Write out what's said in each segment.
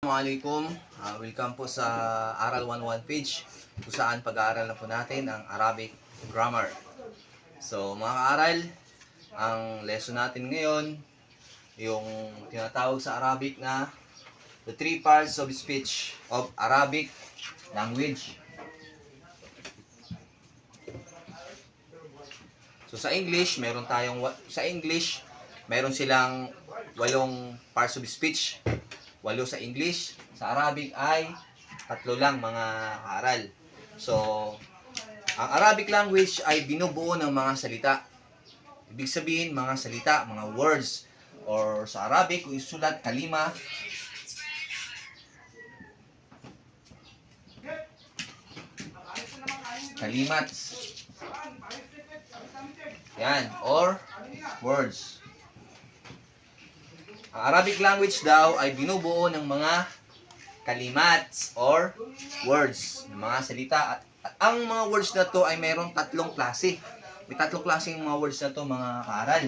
Assalamualaikum. Welcome po sa Aral 101 page kung saan pag-aaral na po natin ang Arabic grammar. So mga kaaral, ang lesson natin ngayon, yung tinatawag sa Arabic na the three parts of speech of Arabic language. So sa English, meron silang 8 parts of speech. 8 sa English, sa Arabic ay 3 lang mga kaaral. So, ang Arabic language ay binubuo ng mga salita. Ibig sabihin, mga salita, mga words. Or sa Arabic, kung isulat, kalima. Kalimats. Yan, or words. Ang Arabic language daw ay binubuo ng mga kalimats or words, ng mga salita. At ang mga words na to ay mayroong 3 klase. May 3 klaseng mga words na to mga kaaral.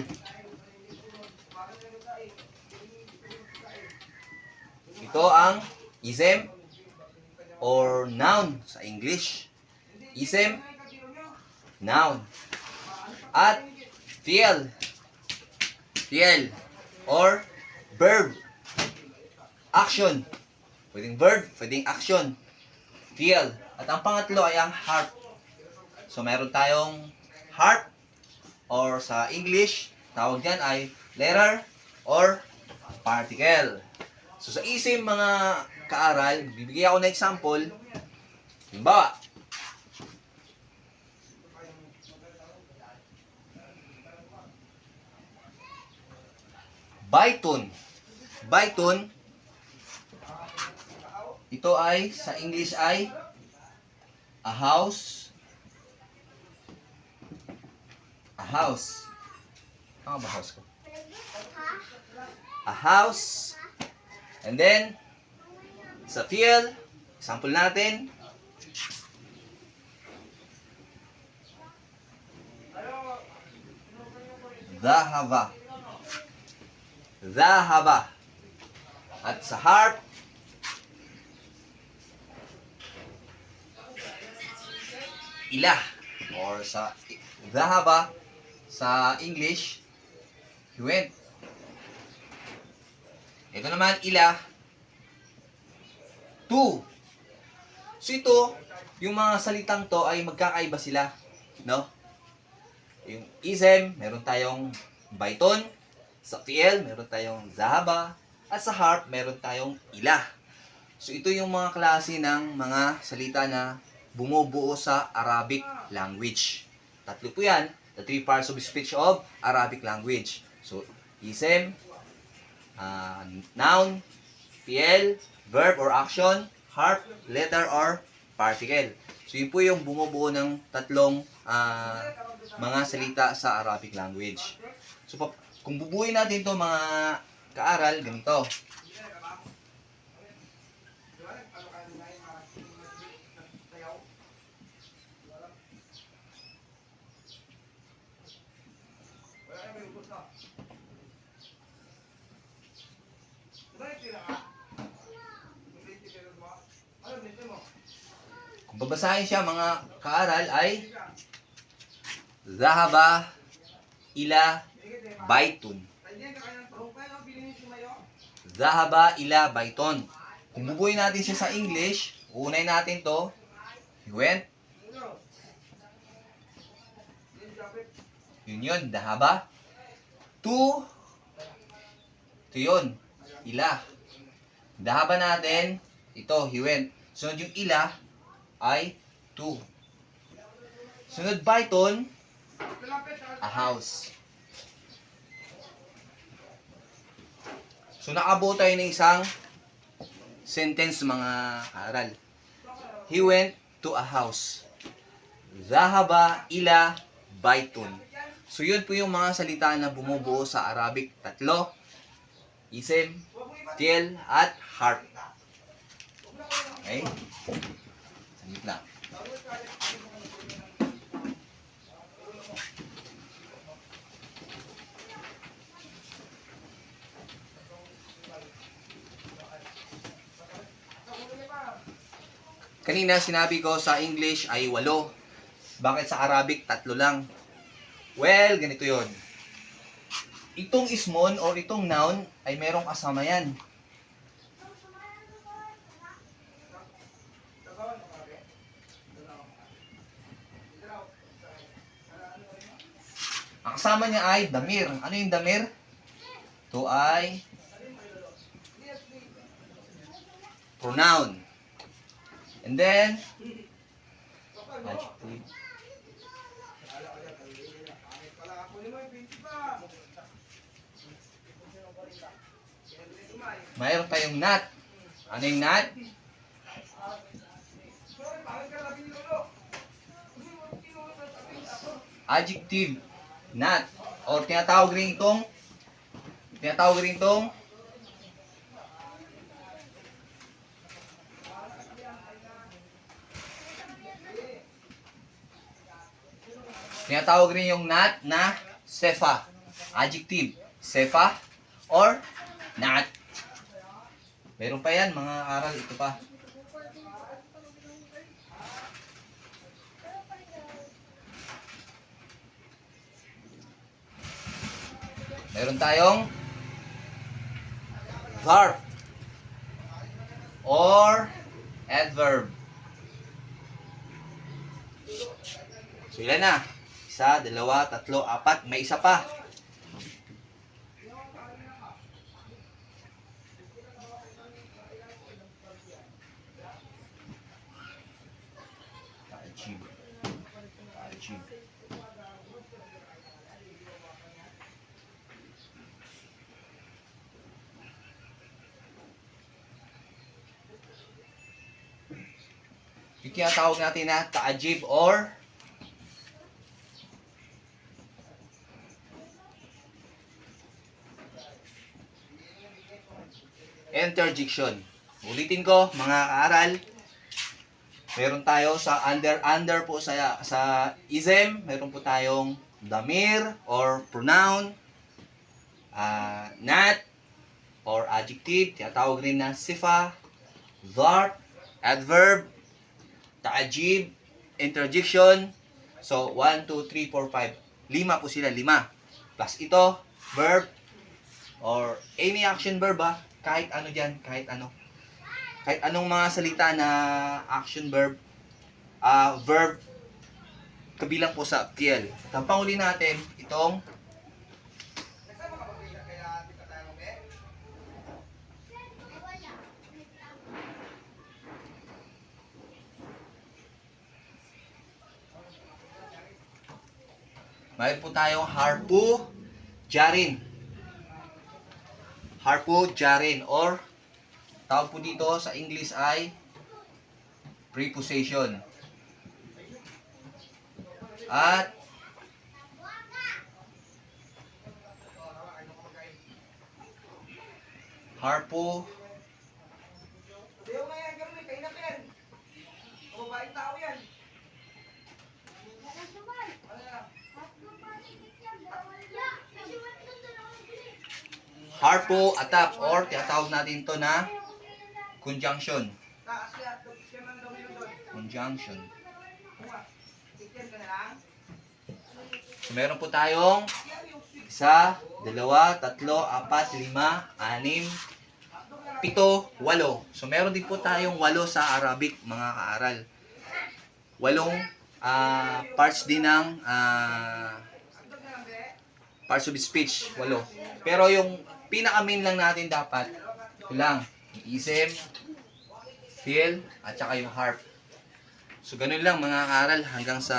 Ito ang ism or noun sa English. Ism, noun. At fi'l. Fi'l or verb. Action. Pwedeng verb, pwedeng action. Fi'l. At ang pangatlo ay ang harf. So, meron tayong harf or sa English, tawag dyan ay letter or particle. So, sa isip mga kaaral, bibigyan ako ng example. Halimbawa, Baytun. Baytun, ito ay, sa English ay, a house. A house. Ano ba house ko? A house. And then, sa fi'l, example natin, dhahaba. Dhahaba. At sa harf, ilah. Or sa dhahaba, sa English, he went. Ito naman, ilah, to. So ito, yung mga salitang to ay magkakaiba sila. No? Yung ism, meron tayong bayton. Sa fi'l, meron tayong dhahaba. At sa harf, meron tayong ilah. So, ito yung mga klase ng mga salita na bumubuo sa Arabic language. 3 po yan. The 3 parts of speech of Arabic language. So, ism, noun, fi'l, verb or action, harf, letter or particle. So, yun po yung bumubuo ng 3 mga salita sa Arabic language. So, kung bubuuin natin ito mga kaaral, ganito. Kung babasahin siya mga kaaral ay dhahaba ila baytun. Dhahaba ila bayton. Kung bubuuin natin siya sa English, unay natin to. He went. Yun, dhahaba. To yun. Ila. Dhahaba natin, ito, he went. Sunod yung ila ay to. Sunod bayton, a house. So, nakabuo tayo ng isang sentence mga kaaral. He went to a house. Dhahaba ila baytun. So, yun po yung mga salita na bumubuo sa Arabic. 3. Ism, fi'l, at harf. Okay? Saglit lang. Kanina sinabi ko sa English ay 8. Bakit sa Arabic 3 lang? Well, ganito yon. Itong ismon or itong noun ay merong kasama yan. Ang kasama niya ay damir. Ano yung damir? Ito ay pronoun. And then, adjective. Mayroon tayong not. Ano yung not? Adjective. Not. O tinatawag rin itong yung not na sefa. Adjective. Sefa or not. Meron pa yan mga aral. Ito pa. Meron tayong verb or adverb. So ilan na? 1, 2, 3, 4. May isa pa. Achieve. Yung tinatawag natin na ta'ajib or interjection. Ulitin ko, mga kaaral. Meron tayo sa under po sa ism, meron po tayong damir or pronoun, not or adjective, tinatawag rin na sifa, zarf, adverb, ta'ajib, interjection. So, 1, 2, 3, 4, 5. 5 po sila, 5. Plus ito, verb, or any action verb kahit ano dyan, kahit ano. Kahit anong mga salita na action verb, verb, kabilang po sa PL. At ang panghuli natin, itong mayroon po tayong harpu jarin. Harpu jarin or tawag po dito sa English ay preposition. At harpu harpo atap or tinatawag natin to na conjunction. Conjunction. So meron po tayong 1, 2, 3, 4, 5, 6, 7, 8. So meron din po tayong 8 sa Arabic, mga kaaral. 8 parts din ng parts of speech, 8. Pero yung pinaka-main lang natin dapat, ito lang, yung ism, fill, at saka yung harp. So, ganun lang mga kaaral. Hanggang sa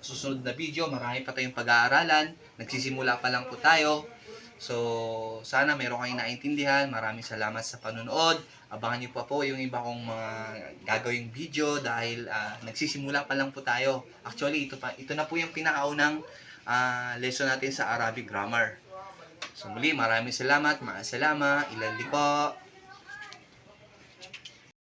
susunod na video, marami pa tayong pag-aaralan. Nagsisimula pa lang po tayo. So, sana meron kayong naintindihan. Maraming salamat sa panonood. Abangan niyo pa po yung iba kong mga gagawing video dahil nagsisimula pa lang po tayo. Actually, ito na po yung pinakaunang lesson natin sa Arabic grammar. So muli, maraming salamat, maasalama, ilan liko.